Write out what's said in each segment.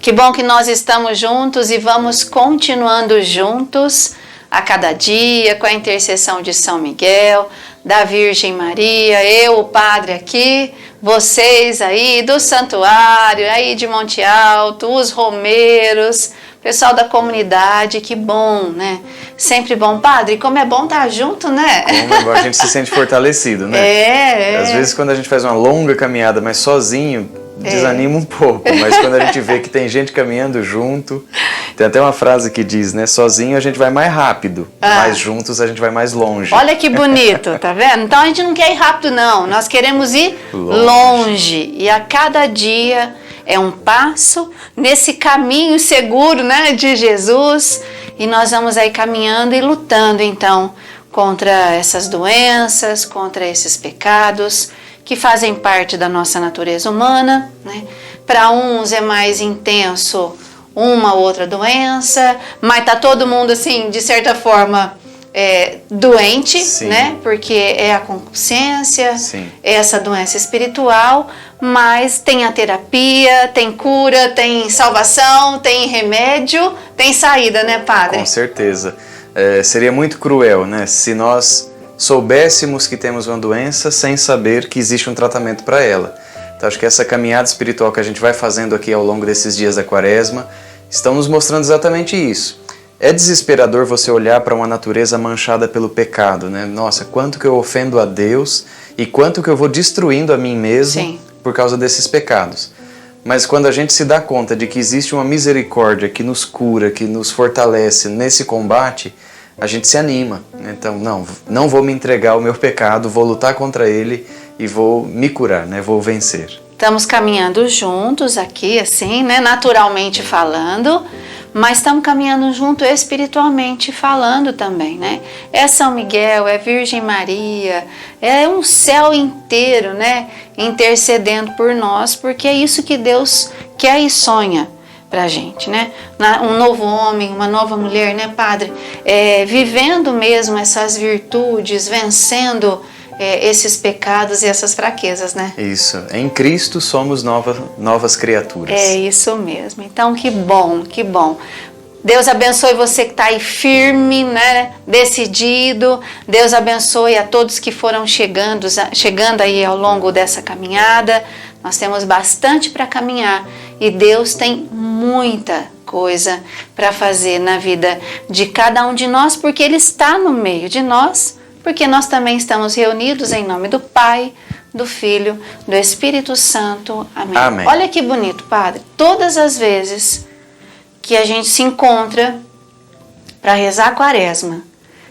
Que bom que nós estamos juntos e vamos continuando juntos a cada dia com a intercessão de São Miguel, da Virgem Maria, eu, o Padre aqui, vocês aí do santuário, aí de Monte Alto, os romeiros, pessoal da comunidade, que bom, né? Sempre bom. Padre, como é bom estar junto, né? Como é bom, a gente se sente fortalecido, né? Às vezes quando a gente faz uma longa caminhada, mas sozinho, desanima um pouco, mas quando a gente vê que tem gente caminhando junto, tem até uma frase que diz, né, sozinho a gente vai mais rápido, mas juntos a gente vai mais longe. Olha que bonito, tá vendo? Então a gente não quer ir rápido não, nós queremos ir longe. E a cada dia é um passo nesse caminho seguro, né, de Jesus, e nós vamos aí caminhando e lutando então contra essas doenças, contra esses pecados que fazem parte da nossa natureza humana, né? Para uns é mais intenso uma ou outra doença, mas tá todo mundo assim, de certa forma, doente, Sim. né? Porque é a concupiscência, Sim. é essa doença espiritual, mas tem a terapia, tem cura, tem salvação, tem remédio, tem saída, né, Padre? Com certeza. Seria muito cruel, né, se nós soubéssemos que temos uma doença sem saber que existe um tratamento para ela. Então acho que essa caminhada espiritual que a gente vai fazendo aqui ao longo desses dias da Quaresma estão nos mostrando exatamente isso. É desesperador você olhar para uma natureza manchada pelo pecado, né? Nossa, quanto que eu ofendo a Deus e quanto que eu vou destruindo a mim mesmo Sim. por causa desses pecados. Mas quando a gente se dá conta de que existe uma misericórdia que nos cura, que nos fortalece nesse combate, a gente se anima. Então, não vou me entregar ao meu pecado, vou lutar contra ele e vou me curar, né? Vou vencer. Estamos caminhando juntos aqui, assim, né? Naturalmente falando, mas estamos caminhando junto espiritualmente falando também, né? É São Miguel, é Virgem Maria, é um céu inteiro, né? Intercedendo por nós, porque é isso que Deus quer e sonha pra gente, né? Um novo homem, uma nova mulher, né, Padre? Vivendo mesmo essas virtudes, vencendo esses pecados e essas fraquezas, né? Isso. Em Cristo somos novas criaturas. É isso mesmo. Então, que bom, que bom. Deus abençoe você que está aí firme, né? Decidido. Deus abençoe a todos que foram chegando aí ao longo dessa caminhada. Nós temos bastante para caminhar e Deus tem muita coisa para fazer na vida de cada um de nós, porque Ele está no meio de nós, porque nós também estamos reunidos em nome do Pai, do Filho, do Espírito Santo. Amém. Amém. Olha que bonito, Padre. Todas as vezes que a gente se encontra para rezar a Quaresma,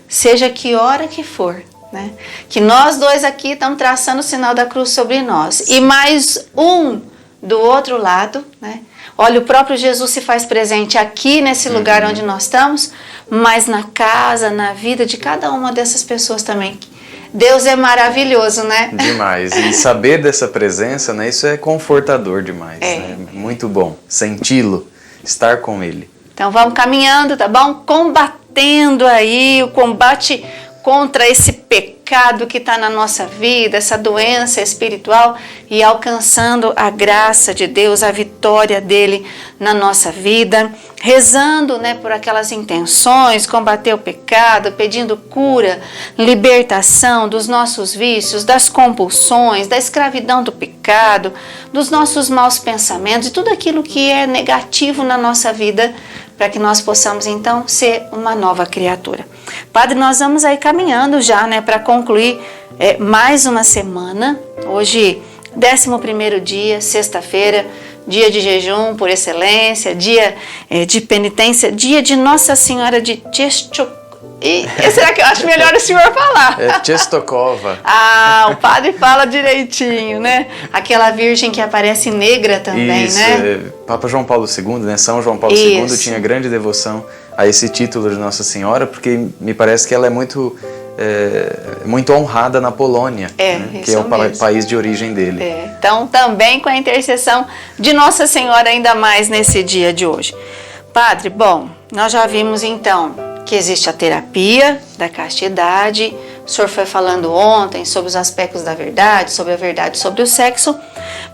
seja que hora que for, né? Que nós dois aqui estamos traçando o sinal da cruz sobre nós. E mais um do outro lado, né? Olha, o próprio Jesus se faz presente aqui nesse lugar onde nós estamos, mas na casa, na vida de cada uma dessas pessoas também. Deus é maravilhoso, né? Demais. E saber dessa presença, né? Isso é confortador demais. Né? Muito bom. Senti-lo, estar com Ele. Então vamos caminhando, tá bom? Combatendo aí o combate contra esse pecado que está na nossa vida, essa doença espiritual, e alcançando a graça de Deus, a vitória dele na nossa vida, rezando, né, por aquelas intenções, combater o pecado, pedindo cura, libertação dos nossos vícios, das compulsões, da escravidão do pecado, dos nossos maus pensamentos, de tudo aquilo que é negativo na nossa vida, para que nós possamos então ser uma nova criatura. Padre, nós vamos aí caminhando já, né, para concluir mais uma semana. Hoje, 11º dia, sexta-feira, dia de jejum por excelência, dia de penitência, dia de Nossa Senhora de Czestochowa. Será que eu acho melhor o senhor falar? Czestochowa. Ah, o padre fala direitinho, né? Aquela virgem que aparece negra também, Isso, né? Papa João Paulo II, né? São João Paulo II tinha grande devoção a esse título de Nossa Senhora, porque me parece que ela é muito honrada na Polônia, né? Que é o país de origem dele. Então, também com a intercessão de Nossa Senhora, ainda mais nesse dia de hoje. Padre, bom, nós já vimos então que existe a terapia da castidade. O senhor foi falando ontem sobre os aspectos da verdade, sobre a verdade sobre o sexo,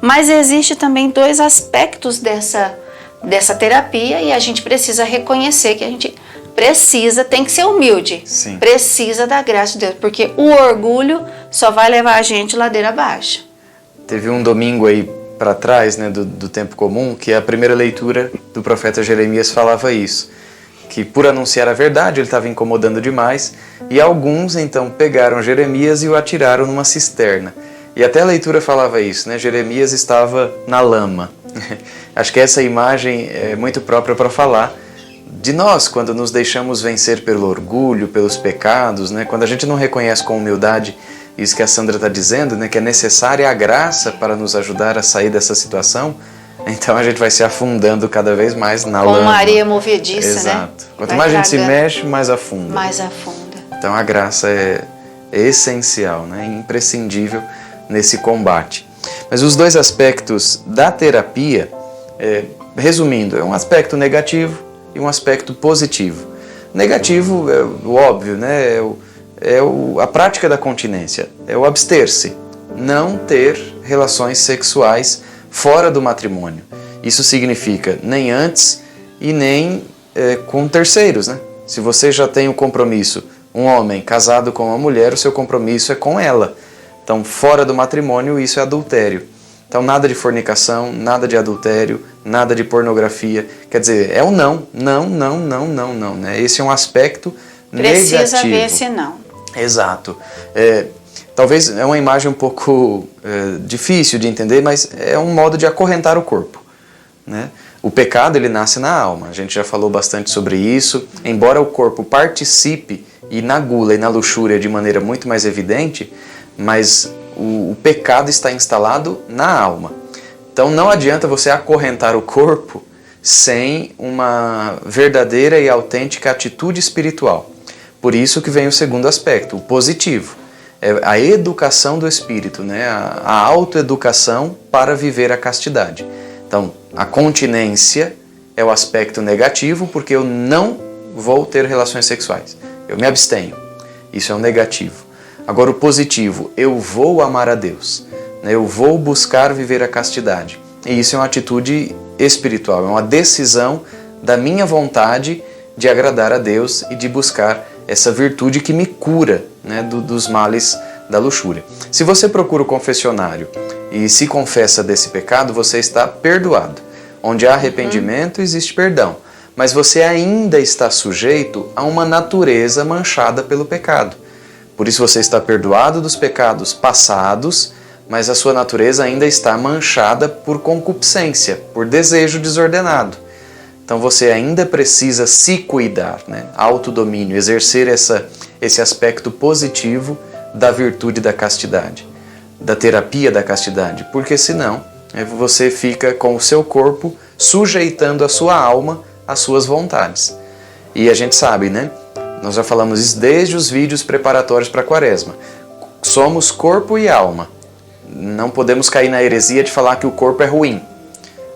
mas existe também 2 aspectos dessa terapia e a gente precisa reconhecer que a gente precisa, tem que ser humilde. Sim. Precisa da graça de Deus, porque o orgulho só vai levar a gente ladeira abaixo. Teve um domingo aí para trás, né, do tempo comum, que a primeira leitura do profeta Jeremias falava isso, que por anunciar a verdade ele estava incomodando demais, e alguns então pegaram Jeremias e o atiraram numa cisterna. E até a leitura falava isso, né? Jeremias estava na lama. Acho que essa imagem é muito própria para falar de nós, quando nos deixamos vencer pelo orgulho, pelos pecados, né? Quando a gente não reconhece com humildade isso que a Sandra está dizendo, né? Que é necessária a graça para nos ajudar a sair dessa situação, então a gente vai se afundando cada vez mais na lama. Com uma areia movediça, Exato. né? Quanto Vai mais a gente se tragando. mexe, mais afunda. Mais afunda. Então a graça é essencial, né? Imprescindível nesse combate. Mas os dois aspectos da terapia, resumindo, é um aspecto negativo e um aspecto positivo. Negativo é o óbvio, né? A prática da continência, é o abster-se, não ter relações sexuais fora do matrimônio. Isso significa nem antes e nem com terceiros, né? Se você já tem um compromisso, um homem casado com uma mulher, o seu compromisso é com ela. Então, fora do matrimônio, isso é adultério. Então, nada de fornicação, nada de adultério, nada de pornografia. Quer dizer, é um não, né? Esse é um aspecto negativo. Precisa haver esse não. Exato. Talvez é uma imagem um pouco difícil de entender, mas é um modo de acorrentar o corpo, né? O pecado, ele nasce na alma. A gente já falou bastante sobre isso. Embora o corpo participe e na gula e na luxúria de maneira muito mais evidente, mas o pecado está instalado na alma. Então não adianta você acorrentar o corpo sem uma verdadeira e autêntica atitude espiritual. Por isso que vem o segundo aspecto, o positivo. É a educação do espírito, né? A autoeducação para viver a castidade. Então, a continência é o aspecto negativo porque eu não vou ter relações sexuais. Eu me abstenho. Isso é um negativo. Agora o positivo, eu vou amar a Deus, né? Eu vou buscar viver a castidade. E isso é uma atitude espiritual, é uma decisão da minha vontade de agradar a Deus e de buscar essa virtude que me cura, né, dos males da luxúria. Se você procura o confessionário e se confessa desse pecado, você está perdoado. Onde há arrependimento, existe perdão. Mas você ainda está sujeito a uma natureza manchada pelo pecado. Por isso você está perdoado dos pecados passados, mas a sua natureza ainda está manchada por concupiscência, por desejo desordenado. Então você ainda precisa se cuidar, né? Autodomínio, exercer esse aspecto positivo da virtude da castidade, da terapia da castidade, porque senão você fica com o seu corpo sujeitando a sua alma às suas vontades. E a gente sabe, né? Nós já falamos isso desde os vídeos preparatórios para a Quaresma. Somos corpo e alma. Não podemos cair na heresia de falar que o corpo é ruim.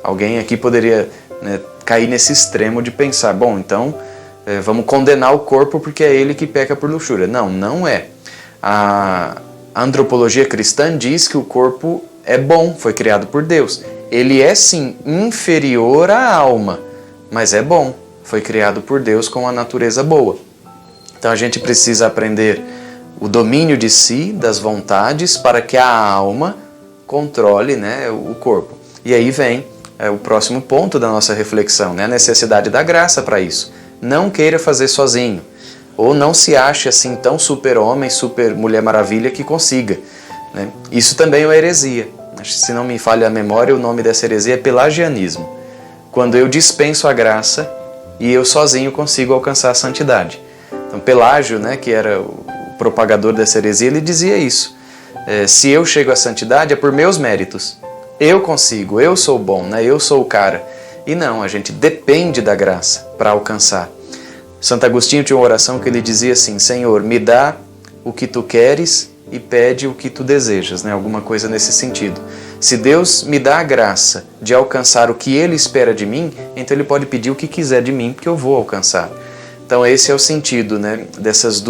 Alguém aqui poderia, né, cair nesse extremo de pensar, bom, então vamos condenar o corpo porque é ele que peca por luxúria. Não, não é. A antropologia cristã diz que o corpo é bom, foi criado por Deus. Ele é sim inferior à alma, mas é bom, foi criado por Deus com uma natureza boa. Então a gente precisa aprender o domínio de si, das vontades, para que a alma controle, né, o corpo. E aí vem o próximo ponto da nossa reflexão, né, a necessidade da graça para isso. Não queira fazer sozinho, ou não se ache assim tão super-homem, super-mulher maravilha que consiga, né? Isso também é uma heresia. Se não me falha a memória, o nome dessa heresia é pelagianismo. Quando eu dispenso a graça e eu sozinho consigo alcançar a santidade. Então Pelágio, né, que era o propagador dessa heresia, ele dizia isso. Se eu chego à santidade é por meus méritos. Eu consigo, eu sou bom, né, eu sou o cara. E não, a gente depende da graça para alcançar. Santo Agostinho tinha uma oração que ele dizia assim: Senhor, me dá o que tu queres e pede o que tu desejas, né? Alguma coisa nesse sentido. Se Deus me dá a graça de alcançar o que Ele espera de mim, então Ele pode pedir o que quiser de mim, porque eu vou alcançar. Então esse é o sentido, né, desses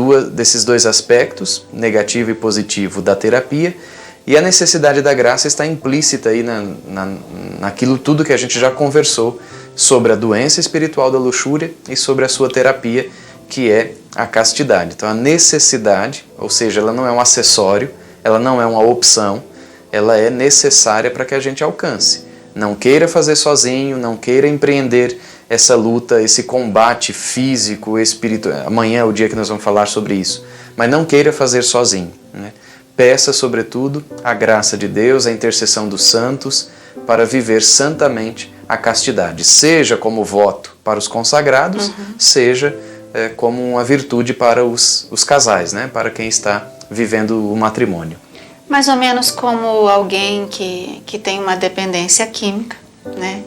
dois aspectos, negativo e positivo, da terapia. E a necessidade da graça está implícita aí naquilo tudo que a gente já conversou sobre a doença espiritual da luxúria e sobre a sua terapia, que é a castidade. Então a necessidade, ou seja, ela não é um acessório, ela não é uma opção, ela é necessária para que a gente alcance. Não queira fazer sozinho, não queira empreender essa luta, esse combate físico, espiritual. Amanhã é o dia que nós vamos falar sobre isso. Mas não queira fazer sozinho, né? Peça, sobretudo, a graça de Deus, a intercessão dos santos, para viver santamente a castidade. Seja como voto para os consagrados, seja como uma virtude para os casais, né? Para quem está vivendo o matrimônio. Mais ou menos como alguém que tem uma dependência química, né?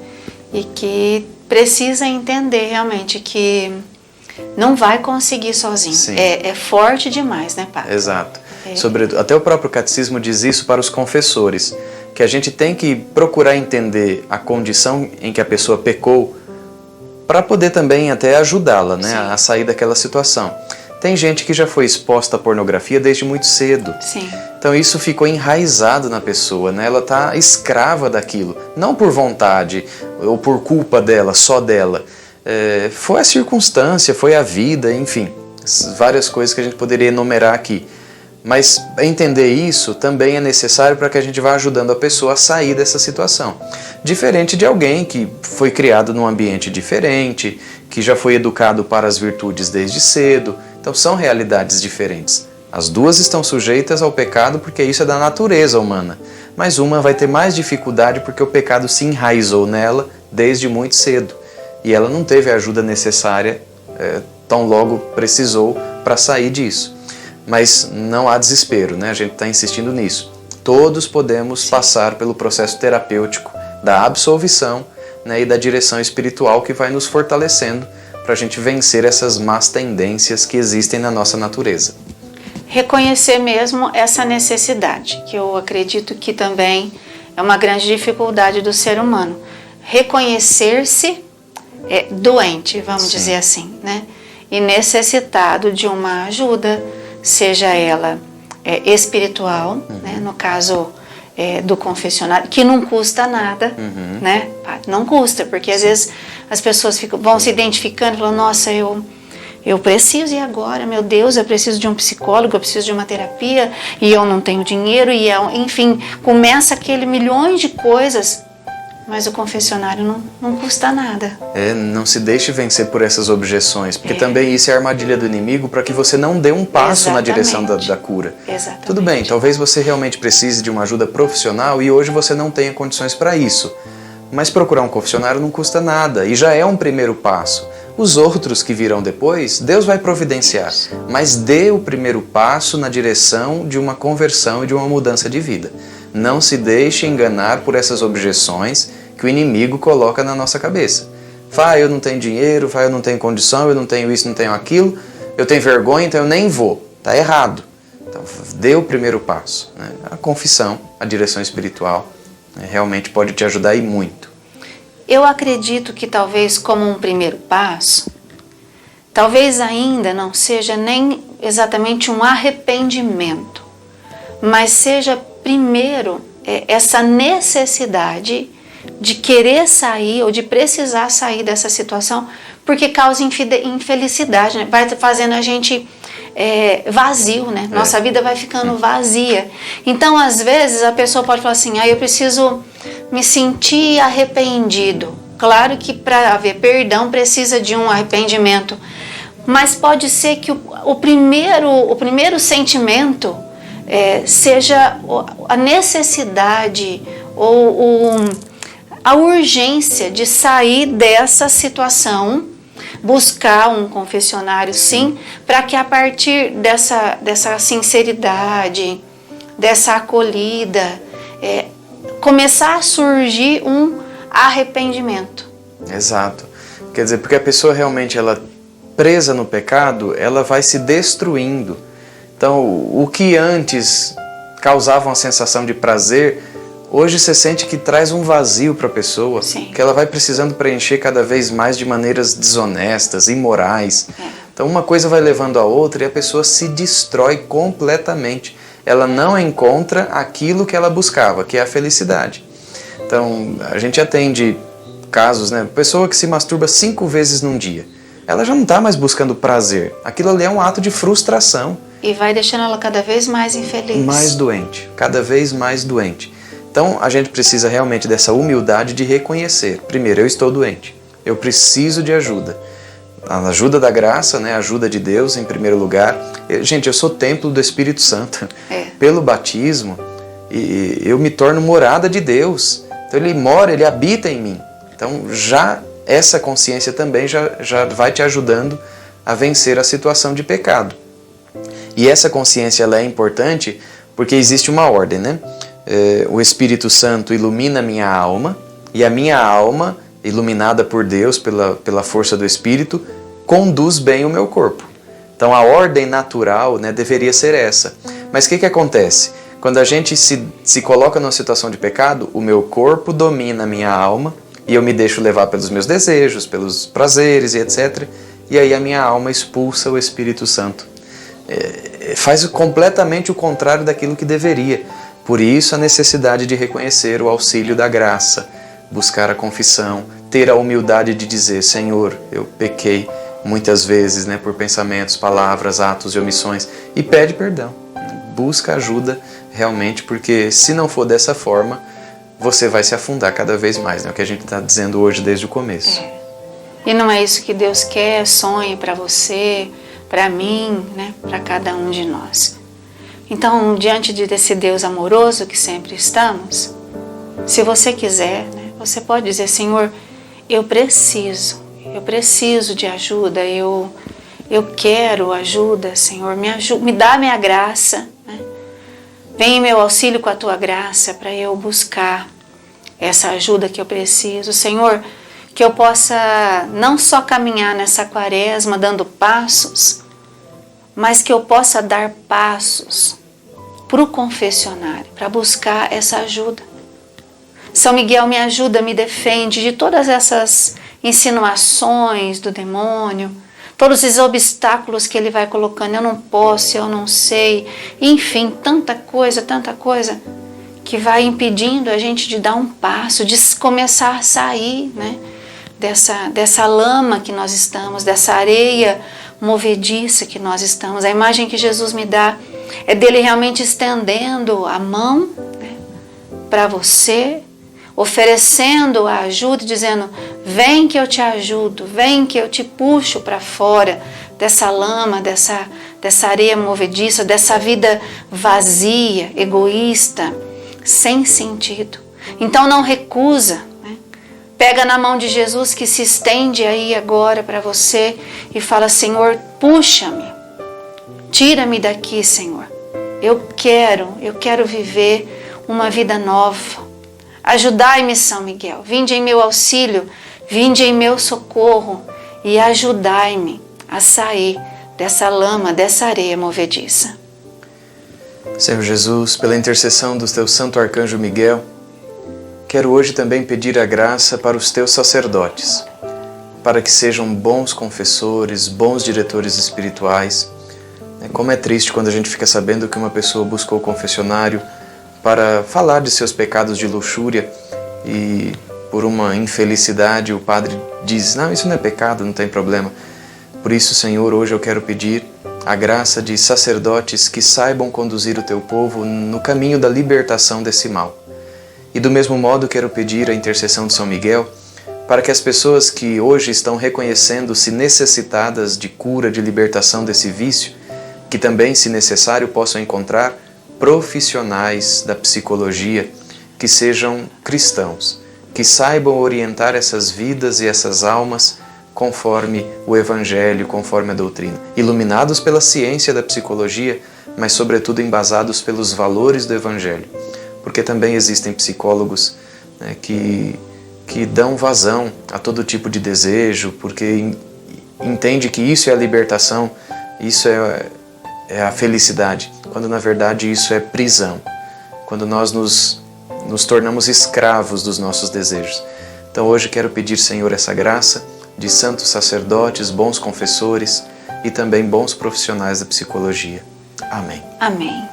E que precisa entender realmente que não vai conseguir sozinho. É forte demais, né, Padre? Exato. Até o próprio catecismo diz isso para os confessores, que a gente tem que procurar entender a condição em que a pessoa pecou para poder também até ajudá-la, né, a sair daquela situação. Tem gente que já foi exposta à pornografia desde muito cedo. Sim. Então isso ficou enraizado na pessoa, né? Ela está escrava daquilo, não por vontade ou por culpa dela, só dela. Foi a circunstância, foi a vida, enfim, várias coisas que a gente poderia enumerar aqui. Mas entender isso também é necessário para que a gente vá ajudando a pessoa a sair dessa situação. Diferente de alguém que foi criado num ambiente diferente, que já foi educado para as virtudes desde cedo. Então são realidades diferentes. As duas estão sujeitas ao pecado porque isso é da natureza humana. Mas uma vai ter mais dificuldade porque o pecado se enraizou nela desde muito cedo. E ela não teve a ajuda necessária tão logo precisou para sair disso. Mas não há desespero, né? A gente está insistindo nisso. Todos podemos passar pelo processo terapêutico da absolvição, né, e da direção espiritual que vai nos fortalecendo para a gente vencer essas más tendências que existem na nossa natureza. Reconhecer mesmo essa necessidade, que eu acredito que também é uma grande dificuldade do ser humano. Reconhecer-se doente, vamos dizer assim, né? E necessitado de uma ajuda, seja ela espiritual, né? No caso do confessionário, que não custa nada, né? Não custa, porque às vezes as pessoas vão se identificando e falam, nossa, eu preciso, e agora? Meu Deus, eu preciso de um psicólogo, eu preciso de uma terapia, e eu não tenho dinheiro, enfim, começa aquele milhões de coisas, mas o confessionário não custa nada. Não se deixe vencer por essas objeções, porque também isso é a armadilha do inimigo para que você não dê um passo na direção da cura. Exatamente. Tudo bem, talvez você realmente precise de uma ajuda profissional e hoje você não tenha condições para isso. Mas procurar um confessionário não custa nada e já é um primeiro passo. Os outros que virão depois, Deus vai providenciar, mas dê o primeiro passo na direção de uma conversão e de uma mudança de vida. Não se deixe enganar por essas objeções que o inimigo coloca na nossa cabeça. Eu não tenho dinheiro, eu não tenho condição, eu não tenho isso, não tenho aquilo, eu tenho vergonha, então eu nem vou. Está errado. Então dê o primeiro passo, né? A confissão, a direção espiritual, realmente pode te ajudar e muito. Eu acredito que talvez como um primeiro passo, talvez ainda não seja nem exatamente um arrependimento, mas seja primeiro essa necessidade de querer sair ou de precisar sair dessa situação, porque causa infelicidade, né? Vai fazendo a gente vazio, né? Nossa vida vai ficando vazia. Então, às vezes, a pessoa pode falar assim, eu preciso me sentir arrependido. Claro que para haver perdão precisa de um arrependimento, mas pode ser que o primeiro sentimento seja a necessidade ou a urgência de sair dessa situação, buscar um confessionário, sim, para que a partir dessa sinceridade, dessa acolhida, começar a surgir um arrependimento. Exato. Quer dizer, porque a pessoa realmente, ela presa no pecado, ela vai se destruindo. Então, o que antes causava uma sensação de prazer, hoje você sente que traz um vazio para a pessoa, Sim. que ela vai precisando preencher cada vez mais de maneiras desonestas, imorais. Então uma coisa vai levando a outra e a pessoa se destrói completamente. Ela não encontra aquilo que ela buscava, que é a felicidade. Então a gente atende casos, né? Pessoa que se masturba 5 vezes num dia. Ela já não está mais buscando prazer. Aquilo ali é um ato de frustração. E vai deixando ela cada vez mais infeliz. Mais doente, cada vez mais doente. Então a gente precisa realmente dessa humildade de reconhecer. Primeiro, eu estou doente. Eu preciso de ajuda. A ajuda da graça, né? A ajuda de Deus em primeiro lugar. Gente, eu sou templo do Espírito Santo. Pelo batismo, e eu me torno morada de Deus. Então ele mora, ele habita em mim. Então já essa consciência também já vai te ajudando a vencer a situação de pecado. E essa consciência ela é importante porque existe uma ordem, né? O Espírito Santo ilumina a minha alma, e a minha alma, iluminada por Deus, pela força do Espírito, conduz bem o meu corpo. Então a ordem natural, né, deveria ser essa. Mas o que acontece? Quando a gente se coloca numa situação de pecado, o meu corpo domina a minha alma, e eu me deixo levar pelos meus desejos, pelos prazeres e etc. E aí a minha alma expulsa o Espírito Santo. Faz completamente o contrário daquilo que deveria. Por isso a necessidade de reconhecer o auxílio da graça, buscar a confissão, ter a humildade de dizer: Senhor, eu pequei muitas vezes, né, por pensamentos, palavras, atos e omissões, e pede perdão. Busca ajuda realmente, porque se não for dessa forma, você vai se afundar cada vez mais, né? O que a gente está dizendo hoje desde o começo. E não é isso que Deus quer, sonha para você, para mim, né? Para cada um de nós. Então, diante desse Deus amoroso que sempre estamos, se você quiser, né, você pode dizer: Senhor, eu preciso de ajuda, eu quero ajuda, Senhor, me dá a minha graça, né? Vem em meu auxílio com a tua graça para eu buscar essa ajuda que eu preciso. Senhor, que eu possa não só caminhar nessa quaresma dando passos, mas que eu possa dar passos para o confessionário, para buscar essa ajuda. São Miguel me ajuda, me defende de todas essas insinuações do demônio, todos os obstáculos que ele vai colocando. Eu não posso, eu não sei, enfim, tanta coisa que vai impedindo a gente de dar um passo, de começar a sair, né, dessa lama que nós estamos, dessa areia movediça que nós estamos. A imagem que Jesus me dá é dele realmente estendendo a mão, né, para você, oferecendo a ajuda, dizendo: vem que eu te ajudo, vem que eu te puxo para fora dessa lama, dessa areia movediça, dessa vida vazia, egoísta, sem sentido. Então não recusa, né? Pega na mão de Jesus que se estende aí agora para você e fala: Senhor, puxa-me, tira-me daqui, Senhor. Eu quero viver uma vida nova. Ajudai-me, São Miguel, vinde em meu auxílio, vinde em meu socorro e ajudai-me a sair dessa lama, dessa areia movediça. Senhor Jesus, pela intercessão do teu santo arcanjo Miguel, quero hoje também pedir a graça para os teus sacerdotes, para que sejam bons confessores, bons diretores espirituais. Como é triste quando a gente fica sabendo que uma pessoa buscou o confessionário para falar de seus pecados de luxúria e por uma infelicidade o padre diz: não, isso não é pecado, não tem problema. Por isso, Senhor, hoje eu quero pedir a graça de sacerdotes que saibam conduzir o teu povo no caminho da libertação desse mal. E do mesmo modo quero pedir a intercessão de São Miguel para que as pessoas que hoje estão reconhecendo-se necessitadas de cura, de libertação desse vício, que também, se necessário, possam encontrar profissionais da psicologia que sejam cristãos, que saibam orientar essas vidas e essas almas conforme o Evangelho, conforme a doutrina, iluminados pela ciência da psicologia, mas sobretudo embasados pelos valores do Evangelho, porque também existem psicólogos, né, que dão vazão a todo tipo de desejo, porque entende que isso é a libertação, isso é a felicidade, quando na verdade isso é prisão, quando nós nos tornamos escravos dos nossos desejos. Então hoje quero pedir, Senhor, essa graça de santos sacerdotes, bons confessores e também bons profissionais da psicologia. Amém. Amém.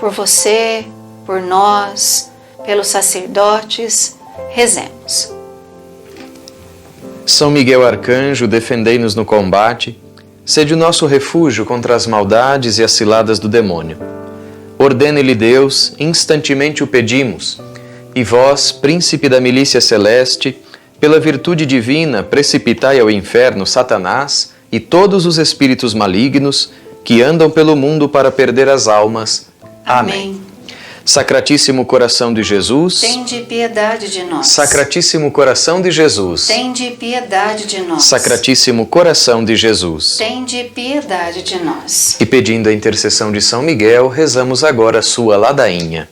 Por você, por nós, pelos sacerdotes, rezemos. São Miguel Arcanjo, defendei-nos no combate, sede o nosso refúgio contra as maldades e as ciladas do demônio. Ordene-lhe Deus, instantemente o pedimos, e vós, príncipe da milícia celeste, pela virtude divina, precipitai ao inferno Satanás e todos os espíritos malignos que andam pelo mundo para perder as almas. Amém. Sacratíssimo coração de Jesus, tende piedade de nós. Sacratíssimo coração de Jesus, tende piedade de nós. Sacratíssimo coração de Jesus, tende piedade de nós. E pedindo a intercessão de São Miguel, rezamos agora a sua ladainha.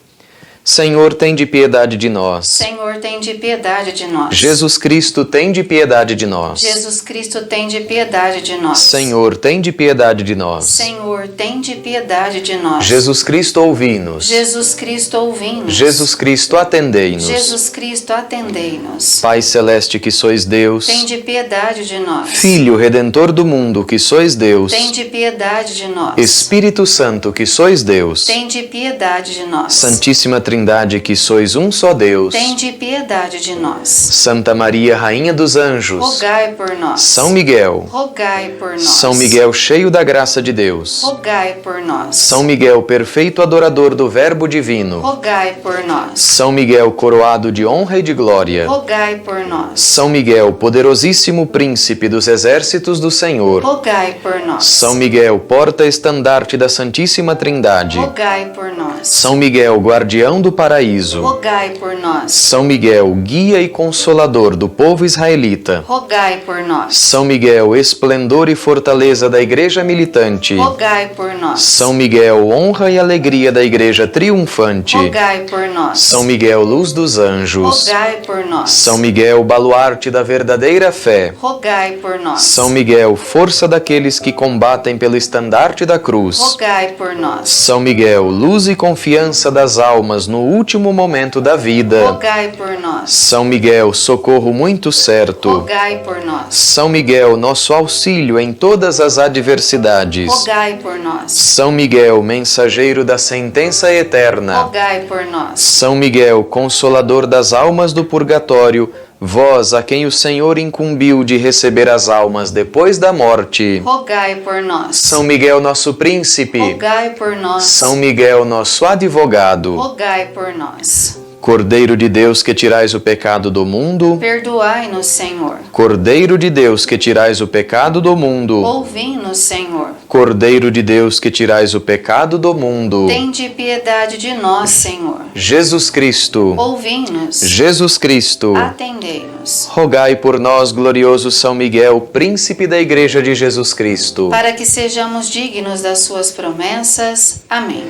Senhor, tende piedade de nós. Senhor, tende piedade de nós. Jesus Cristo, tende piedade de nós. Jesus Cristo, tende piedade de nós. Senhor, tende piedade de nós. Senhor, tende piedade de nós. Jesus Cristo, ouvi-nos. Jesus Cristo, ouvi-nos. Jesus Cristo, atendei-nos. Jesus Cristo, atendei-nos. Pai celeste que sois Deus, tende piedade de nós. Filho Redentor do mundo que sois Deus, tende piedade de nós. Espírito Santo que sois Deus, tende piedade de nós. Santíssima Trindade que sois um só Deus, tende piedade de nós. Santa Maria, Rainha dos Anjos, rogai por nós. São Miguel, rogai por nós. São Miguel cheio da graça de Deus, rogai por nós. São Miguel perfeito adorador do Verbo Divino, rogai por nós. São Miguel coroado de honra e de glória, rogai por nós. São Miguel poderosíssimo príncipe dos exércitos do Senhor, rogai por nós. São Miguel porta-estandarte da Santíssima Trindade, rogai por nós. São Miguel guardião do paraíso, rogai por nós. São Miguel guia e consolador do povo israelita, rogai por nós. São Miguel esplendor e fortaleza da igreja militante, rogai por nós. São Miguel honra e alegria da igreja triunfante, rogai por nós. São Miguel luz dos anjos, rogai por nós. São Miguel baluarte da verdadeira fé, rogai por nós. São Miguel força daqueles que combatem pelo estandarte da cruz, rogai por nós. São Miguel luz e confiança das almas no último momento da vida, rogai por nós. São Miguel socorro muito certo, rogai por nós. São Miguel nosso auxílio em todas as adversidades, rogai por nós. São Miguel mensageiro da sentença eterna, rogai por nós. São Miguel consolador das almas do purgatório, vós a quem o Senhor incumbiu de receber as almas depois da morte, rogai por nós. São Miguel nosso príncipe, rogai por nós. São Miguel nosso advogado, rogai por nós. Cordeiro de Deus que tirais o pecado do mundo, perdoai-nos, Senhor. Cordeiro de Deus que tirais o pecado do mundo, ouvi-nos, Senhor. Cordeiro de Deus que tirais o pecado do mundo, tende piedade de nós, Senhor. Jesus Cristo, ouvi-nos. Jesus Cristo, atendei-nos. Rogai por nós, glorioso São Miguel, príncipe da Igreja de Jesus Cristo, para que sejamos dignos das suas promessas. Amém.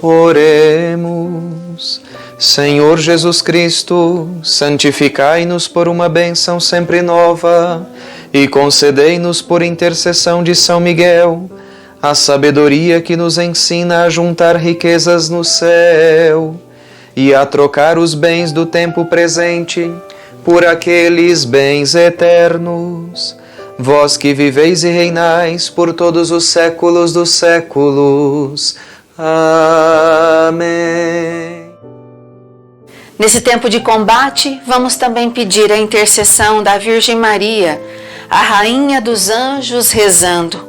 Oremos. Senhor Jesus Cristo, santificai-nos por uma bênção sempre nova e concedei-nos por intercessão de São Miguel a sabedoria que nos ensina a juntar riquezas no céu e a trocar os bens do tempo presente por aqueles bens eternos. Vós que viveis e reinais por todos os séculos dos séculos. Amém. Nesse tempo de combate, vamos também pedir a intercessão da Virgem Maria, a Rainha dos Anjos, rezando.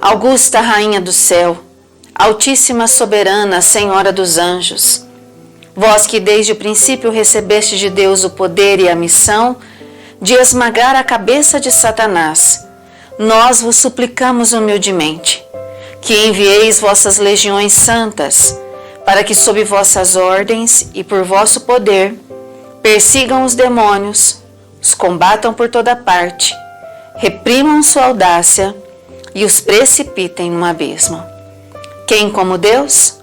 Augusta Rainha do Céu, Altíssima Soberana Senhora dos Anjos, vós que desde o princípio recebeste de Deus o poder e a missão de esmagar a cabeça de Satanás, nós vos suplicamos humildemente que envieis vossas legiões santas, para que sob vossas ordens e por vosso poder persigam os demônios, os combatam por toda parte, reprimam sua audácia e os precipitem no abismo. Quem como Deus?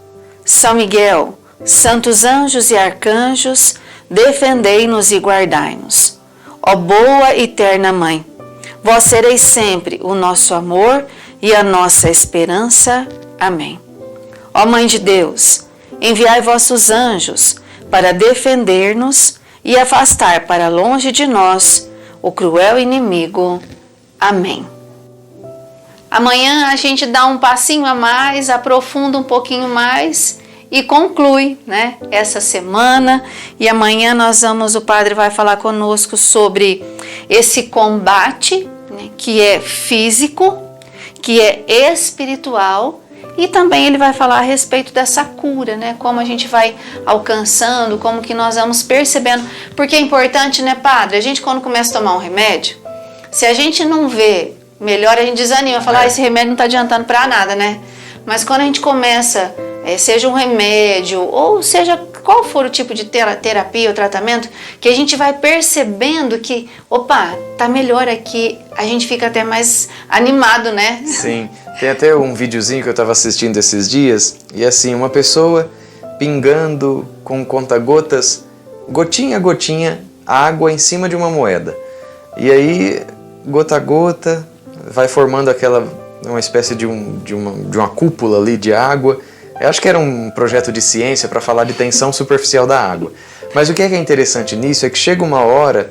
São Miguel, santos anjos e arcanjos, defendei-nos e guardai-nos. Ó boa e eterna Mãe, vós sereis sempre o nosso amor e a nossa esperança. Amém. Ó Mãe de Deus, enviai vossos anjos para defender-nos e afastar para longe de nós o cruel inimigo. Amém. Amanhã a gente dá um passinho a mais, aprofunda um pouquinho mais e conclui, essa semana. E amanhã o Padre vai falar conosco sobre esse combate, né, que é físico, que é espiritual, e também ele vai falar a respeito dessa cura, né? Como a gente vai alcançando, como que nós vamos percebendo. Porque é importante, né, padre? A gente quando começa a tomar um remédio, se a gente não vê melhor, a gente desanima, fala, esse remédio não está adiantando para nada, né? Mas quando a gente começa, seja um remédio, ou seja qual for o tipo de terapia ou tratamento, que a gente vai percebendo que, opa, tá melhor aqui, a gente fica até mais animado, né? Sim, tem até um videozinho que eu estava assistindo esses dias, e assim, uma pessoa pingando com conta-gotas, gotinha a gotinha, água em cima de uma moeda. E aí, gota a gota, vai formando uma espécie de uma cúpula ali de água. Eu acho que era um projeto de ciência para falar de tensão superficial da água. Mas o que é interessante nisso é que chega uma hora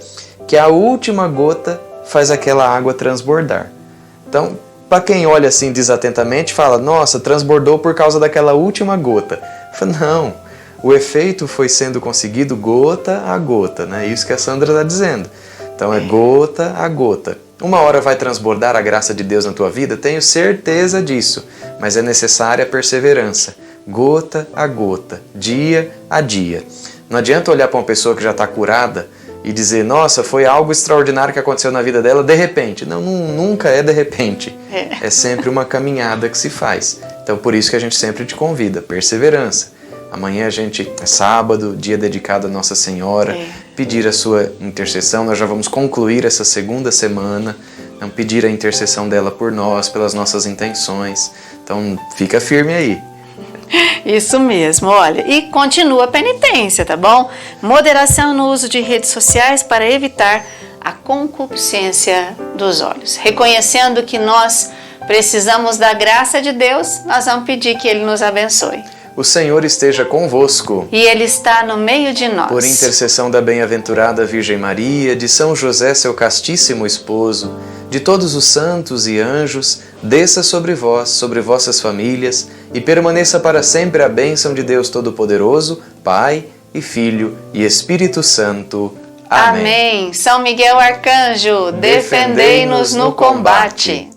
que a última gota faz aquela água transbordar. Então, para quem olha assim desatentamente, fala, nossa, transbordou por causa daquela última gota. Fala, não, o efeito foi sendo conseguido gota a gota, né? Isso que a Sandra está dizendo. Então é gota a gota. Uma hora vai transbordar a graça de Deus na tua vida, tenho certeza disso, mas é necessária a perseverança, gota a gota, dia a dia. Não adianta olhar para uma pessoa que já está curada e dizer, nossa, foi algo extraordinário que aconteceu na vida dela de repente. Não, nunca é de repente. É sempre uma caminhada que se faz. Então por isso que a gente sempre te convida, perseverança. Amanhã é sábado, dia dedicado a Nossa Senhora, pedir a sua intercessão. Nós já vamos concluir essa segunda semana, então pedir a intercessão dela por nós, pelas nossas intenções. Então fica firme aí. Isso mesmo, olha, e continua a penitência, tá bom? Moderação no uso de redes sociais para evitar a concupiscência dos olhos. Reconhecendo que nós precisamos da graça de Deus, nós vamos pedir que Ele nos abençoe. O Senhor esteja convosco. E Ele está no meio de nós. Por intercessão da bem-aventurada Virgem Maria, de São José, seu castíssimo esposo, de todos os santos e anjos, desça sobre vós, sobre vossas famílias, e permaneça para sempre a bênção de Deus Todo-Poderoso, Pai e Filho e Espírito Santo. Amém. Amém. São Miguel Arcanjo, defendei-nos no combate.